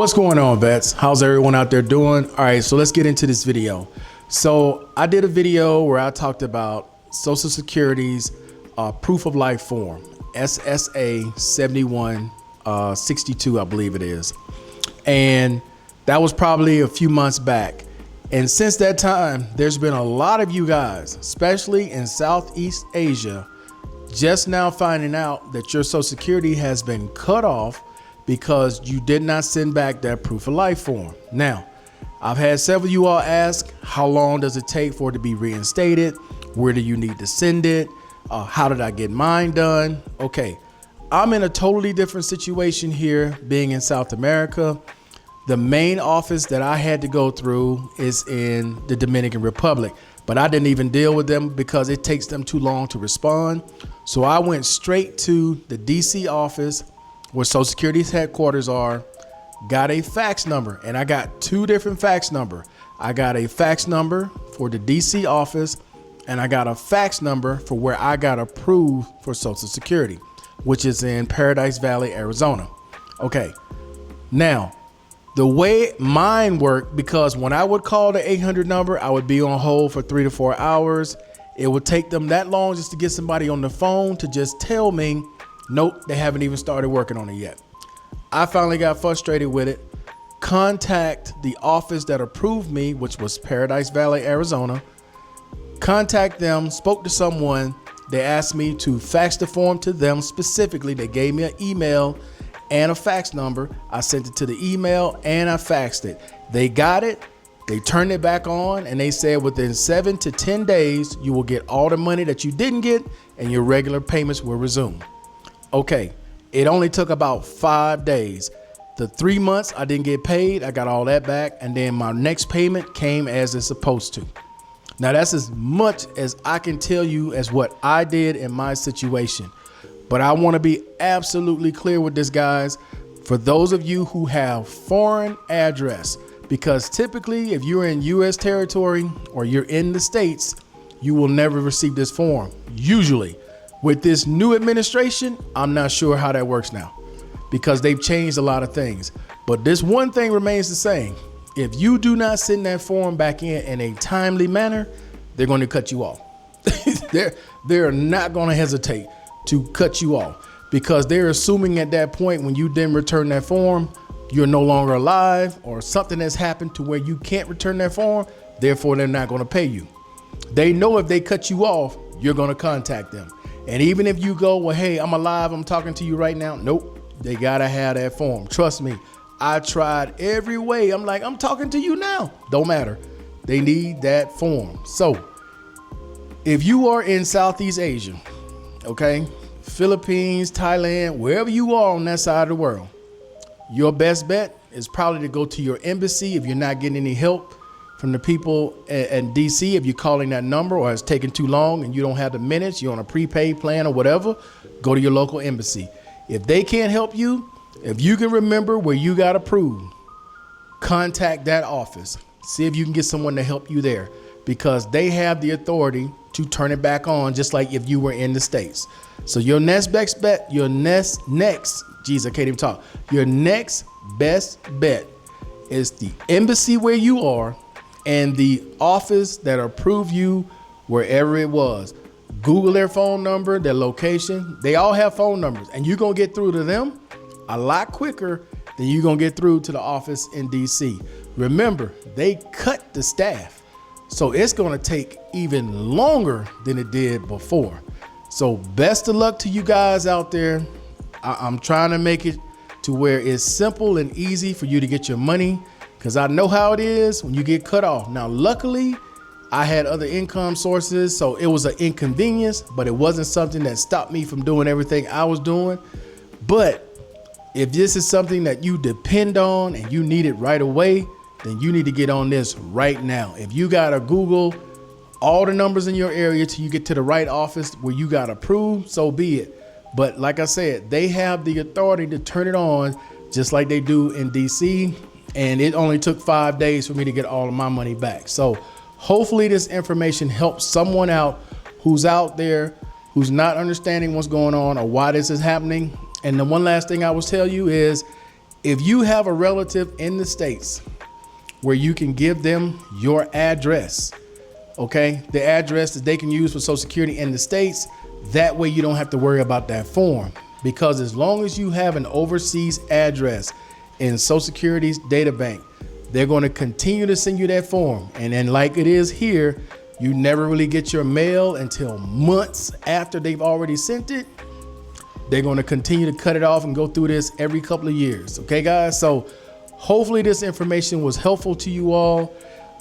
What's going on, vets? How's everyone out there doing? All right, so let's get into this video. So I did a video where I talked about Social Security's proof of life form, SSA 7162, I believe it is. And that was probably a few months back. And since that time, there's been a lot of you guys, especially in Southeast Asia, just now finding out that your Social Security has been cut off because you did not send back that proof of life form. Now, I've had several of you all ask, how long does it take for it to be reinstated? Where do you need to send it? How did I get mine done? Okay, I'm in a totally different situation here, being in South America. The main office that I had to go through is in the Dominican Republic, but I didn't even deal with them because it takes them too long to respond. So I went straight to the DC office where Social Security's headquarters are, got a fax number, and I got two different fax number. I got a fax number for the DC office, and I got a fax number for where I got approved for Social Security, which is in Paradise Valley, Arizona. Okay, now, the way mine worked, because when I would call the 800 number, I would be on hold for 3 to 4 hours. It would take them that long just to get somebody on the phone to just tell me, nope, they haven't even started working on it yet. I finally got frustrated with it. Contact the office that approved me, which was Paradise Valley, Arizona. Contact them, spoke to someone. They asked me to fax the form to them specifically. They gave me an email and a fax number. I sent it to the email and I faxed it. They got it. They turned it back on and they said within 7 to 10 days, you will get all the money that you didn't get and your regular payments will resume. Okay, it only took about 5 days. The 3 months I didn't get paid, I got all that back, and then my next payment came as it's supposed to. Now that's as much as I can tell you as what I did in my situation. But I want to be absolutely clear with this, guys, for those of you who have foreign address, because typically if you're in US territory or you're in the States, you will never receive this form, usually. With this new administration, I'm not sure how that works now because they've changed a lot of things. But this one thing remains the same. If you do not send that form back in a timely manner, they're going to cut you off. They're not going to hesitate to cut you off because they're assuming at that point when you didn't return that form, you're no longer alive or something has happened to where you can't return that form. Therefore, they're not going to pay you. They know if they cut you off, you're going to contact them. And even if you go, well, hey, I'm alive, I'm talking to you right now. Nope, they gotta have that form. Trust me, I tried every way. I'm like, I'm talking to you now. Don't matter. They need that form. So if you are in Southeast Asia, okay, Philippines, Thailand, wherever you are on that side of the world, your best bet is probably to go to your embassy if you're not getting any help from the people in DC. If you're calling that number or it's taking too long and you don't have the minutes, you're on a prepaid plan or whatever, go to your local embassy. If they can't help you, if you can remember where you got approved, contact that office. See if you can get someone to help you there because they have the authority to turn it back on just like if you were in the States. So your next best bet, your next best bet is the embassy where you are and the office that approved you wherever it was. Google their phone number, their location. They all have phone numbers and you're going to get through to them a lot quicker than you're going to get through to the office in DC. Remember, they cut the staff. So it's going to take even longer than it did before. So best of luck to you guys out there. I'm trying to make it to where it's simple and easy for you to get your money because I know how it is when you get cut off. Now, luckily, I had other income sources, so it was an inconvenience, but it wasn't something that stopped me from doing everything I was doing. But if this is something that you depend on and you need it right away, then you need to get on this right now. If you got to Google all the numbers in your area till you get to the right office where you got approved, so be it. But like I said, they have the authority to turn it on just like they do in DC. And it only took 5 days for me to get all of my money back. So hopefully this information helps someone out who's out there, who's not understanding what's going on or why this is happening. And the one last thing I will tell you is If you have a relative in the States where you can give them your address, okay, the address that they can use for Social Security in the States, that way you don't have to worry about that form. Because as long as you have an overseas address in Social Security's data bank, they're going to continue to send you that form. And then like it is here, you never really get your mail until months after they've already sent it. They're going to continue to cut it off and go through this every couple of years. Okay, guys? So hopefully this information was helpful to you all.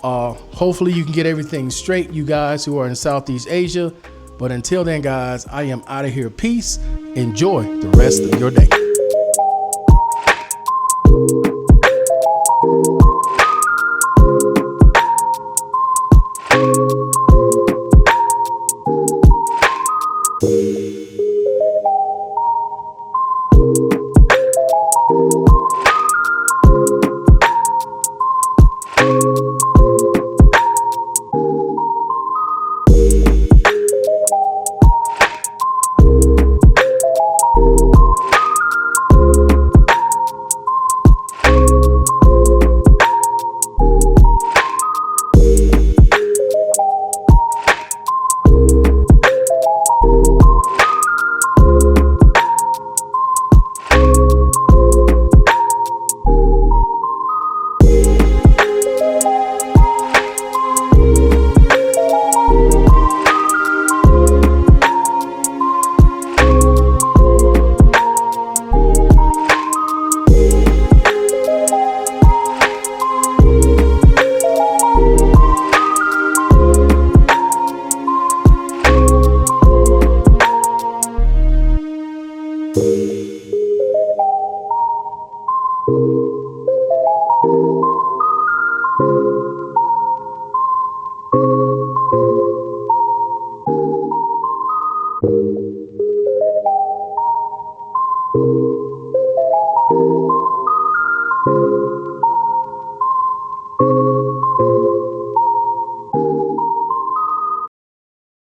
Hopefully you can get everything straight, you guys who are in Southeast Asia. But until then, guys, I am out of here. Peace. Enjoy the rest of your day.